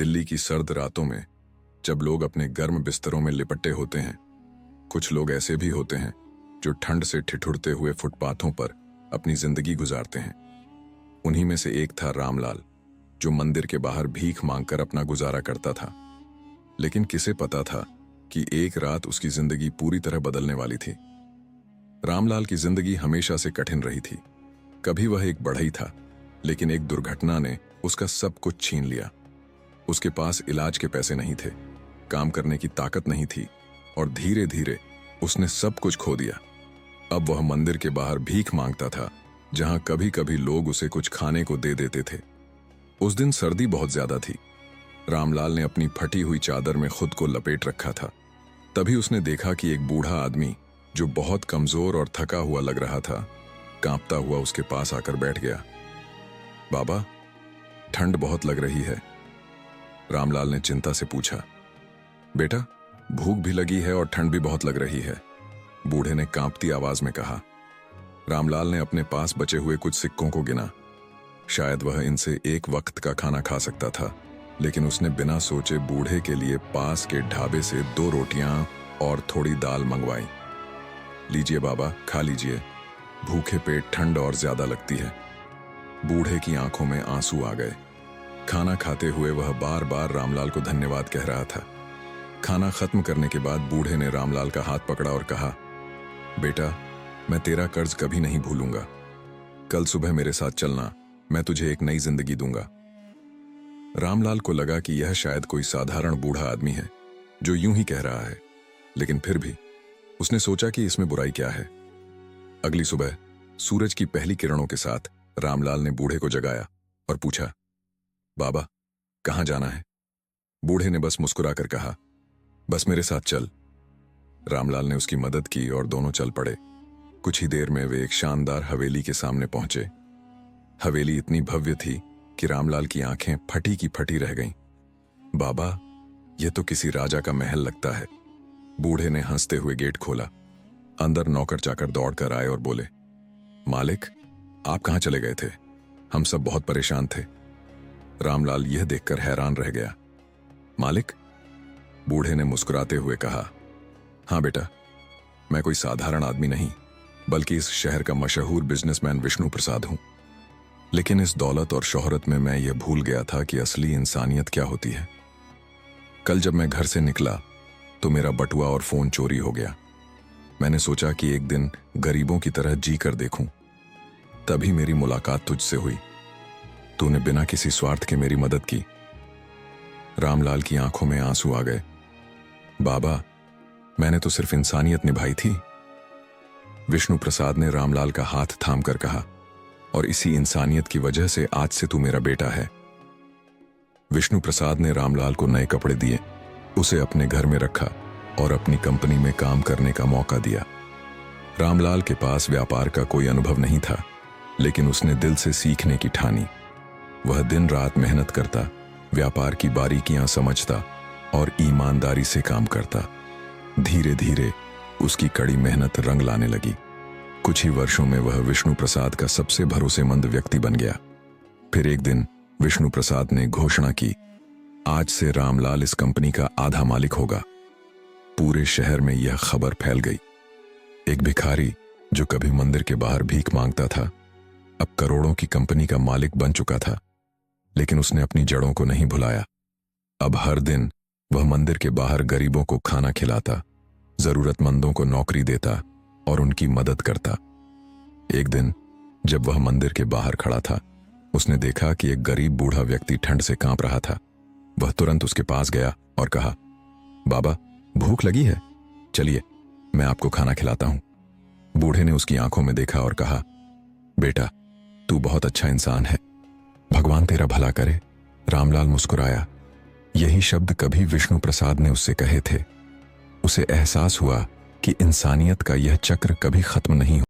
दिल्ली की सर्द रातों में जब लोग अपने गर्म बिस्तरों में लिपटे होते हैं, कुछ लोग ऐसे भी होते हैं जो ठंड से ठिठुरते हुए फुटपाथों पर अपनी जिंदगी गुजारते हैं। उन्हीं में से एक था रामलाल, जो मंदिर के बाहर भीख मांगकर अपना गुजारा करता था। लेकिन किसे पता था कि एक रात उसकी जिंदगी पूरी तरह बदलने वाली थी। रामलाल की जिंदगी हमेशा से कठिन रही थी। कभी वह एक बढ़ई था, लेकिन एक दुर्घटना ने उसका सब कुछ छीन लिया। उसके पास इलाज के पैसे नहीं थे, काम करने की ताकत नहीं थी और धीरे धीरे उसने सब कुछ खो दिया। अब वह मंदिर के बाहर भीख मांगता था, जहां कभी कभी लोग उसे कुछ खाने को दे देते थे। उस दिन सर्दी बहुत ज्यादा थी। रामलाल ने अपनी फटी हुई चादर में खुद को लपेट रखा था। तभी उसने देखा कि एक बूढ़ा आदमी, जो बहुत कमजोर और थका हुआ लग रहा था, कांपता हुआ उसके पास आकर बैठ गया। बाबा, ठंड बहुत लग रही है। रामलाल ने चिंता से पूछा। बेटा, भूख भी लगी है और ठंड भी बहुत लग रही है, बूढ़े ने कांपती आवाज में कहा। रामलाल ने अपने पास बचे हुए कुछ सिक्कों को गिना। शायद वह इनसे एक वक्त का खाना खा सकता था, लेकिन उसने बिना सोचे बूढ़े के लिए पास के ढाबे से 2 रोटियां और थोड़ी दाल मंगवाई। लीजिए बाबा, खा लीजिए, भूखे पेट ठंड और ज्यादा लगती है। बूढ़े की आंखों में आंसू आ गए। खाना खाते हुए वह बार बार रामलाल को धन्यवाद कह रहा था। खाना खत्म करने के बाद बूढ़े ने रामलाल का हाथ पकड़ा और कहा, बेटा, मैं तेरा कर्ज कभी नहीं भूलूंगा। कल सुबह मेरे साथ चलना, मैं तुझे एक नई जिंदगी दूंगा। रामलाल को लगा कि यह शायद कोई साधारण बूढ़ा आदमी है जो यूं ही कह रहा है, लेकिन फिर भी उसने सोचा कि इसमें बुराई क्या है। अगली सुबह सूरज की पहली किरणों के साथ रामलाल ने बूढ़े को जगाया और पूछा, बाबा, कहां जाना है? बूढ़े ने बस मुस्कुराकर कहा, बस मेरे साथ चल। रामलाल ने उसकी मदद की और दोनों चल पड़े। कुछ ही देर में वे एक शानदार हवेली के सामने पहुंचे। हवेली इतनी भव्य थी कि रामलाल की आंखें फटी की फटी रह गईं। बाबा, यह तो किसी राजा का महल लगता है। बूढ़े ने हंसते हुए गेट खोला। अंदर नौकर चाकर दौड़कर आए और बोले, मालिक, आप कहां चले गए थे? हम सब बहुत परेशान थे। रामलाल यह देखकर हैरान रह गया। मालिक? बूढ़े ने मुस्कुराते हुए कहा, हां बेटा, मैं कोई साधारण आदमी नहीं, बल्कि इस शहर का मशहूर बिजनेसमैन विष्णु प्रसाद हूं। लेकिन इस दौलत और शोहरत में मैं यह भूल गया था कि असली इंसानियत क्या होती है। कल जब मैं घर से निकला तो मेरा बटुआ और फोन चोरी हो गया। मैंने सोचा कि एक दिन गरीबों की तरह जी कर देखूं। तभी मेरी मुलाकात तुझसे हुई। तूने बिना किसी स्वार्थ के मेरी मदद की। रामलाल की आंखों में आंसू आ गए। बाबा, मैंने तो सिर्फ इंसानियत निभाई थी। विष्णु प्रसाद ने रामलाल का हाथ थामकर कहा, और इसी इंसानियत की वजह से आज से तू मेरा बेटा है। विष्णु प्रसाद ने रामलाल को नए कपड़े दिए, उसे अपने घर में रखा और अपनी कंपनी में काम करने का मौका दिया। रामलाल के पास व्यापार का कोई अनुभव नहीं था, लेकिन उसने दिल से सीखने की ठानी। वह दिन रात मेहनत करता, व्यापार की बारीकियां समझता और ईमानदारी से काम करता। धीरे धीरे उसकी कड़ी मेहनत रंग लाने लगी। कुछ ही वर्षों में वह विष्णु प्रसाद का सबसे भरोसेमंद व्यक्ति बन गया। फिर एक दिन विष्णु प्रसाद ने घोषणा की, आज से रामलाल इस कंपनी का आधा मालिक होगा। पूरे शहर में यह खबर फैल गई। एक भिखारी जो कभी मंदिर के बाहर भीख मांगता था, अब करोड़ों की कंपनी का मालिक बन चुका था। लेकिन उसने अपनी जड़ों को नहीं भुलाया। अब हर दिन वह मंदिर के बाहर गरीबों को खाना खिलाता, जरूरतमंदों को नौकरी देता और उनकी मदद करता। एक दिन जब वह मंदिर के बाहर खड़ा था, उसने देखा कि एक गरीब बूढ़ा व्यक्ति ठंड से कांप रहा था। वह तुरंत उसके पास गया और कहा, बाबा, भूख लगी है? चलिए, मैं आपको खाना खिलाता हूं। बूढ़े ने उसकी आंखों में देखा और कहा, बेटा, तू बहुत अच्छा इंसान है, भगवान तेरा भला करे। रामलाल मुस्कुराया। यही शब्द कभी विष्णु प्रसाद ने उससे कहे थे। उसे एहसास हुआ कि इंसानियत का यह चक्र कभी खत्म नहीं